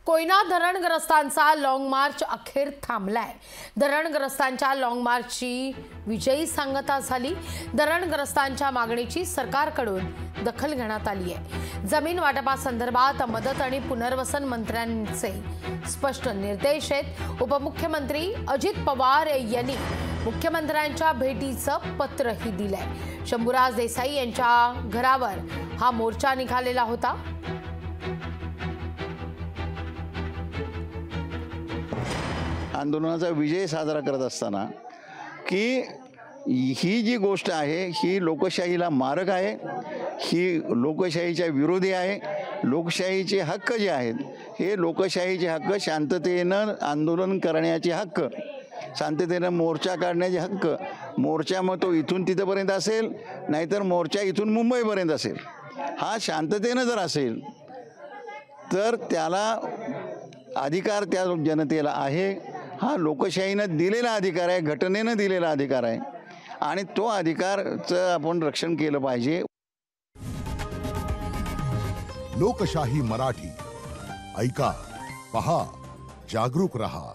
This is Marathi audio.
कोयना धरणग्रस्तांचा लॉंग मार्च अखेर थांबलाय। धरणग्रस्तांच्या लॉंग मार्चची विजयी सांगता झाली। धरणग्रस्तांच्या मागणीची सरकारकडून दखल घेण्यात आली आहे। जमीन वाटपासंदर्भात मदत आणि पुनर्वसन मंत्र्यांचे स्पष्ट निर्देश आहेत। उपमुख्यमंत्री अजित पवार यांनी मुख्यमंत्र्यांच्या भेटीचं पत्रही दिलंय। शंभूराज देसाई यांच्या घरावर हा मोर्चा निघालेला होता। आंदोलनाचा विजय साजरा करत असताना की ही जी गोष्ट आहे ही लोकशाहीला मारक आहे, ही लोकशाहीच्या विरोधी आहे। लोकशाहीचे हक्क जे आहेत हे लोकशाहीचे हक्क, शांततेनं आंदोलन करण्याचे हक्क, शांततेनं मोर्चा काढण्याचे हक्क, मोर्चा मग तो इथून तिथपर्यंत असेल नाहीतर मोर्चा इथून मुंबईपर्यंत असेल, हा शांततेनं जर असेल तर त्याला अधिकार त्या जनतेला आहे। हा लोकशाहीनं दिलेला अधिकार आहे, घटनेनं दिलेला अधिकार आहे आणि तो अधिकारचं आपण रक्षण केलं पाहिजे। लोकशाही मराठी ऐका, पहा, जागरूक रहा।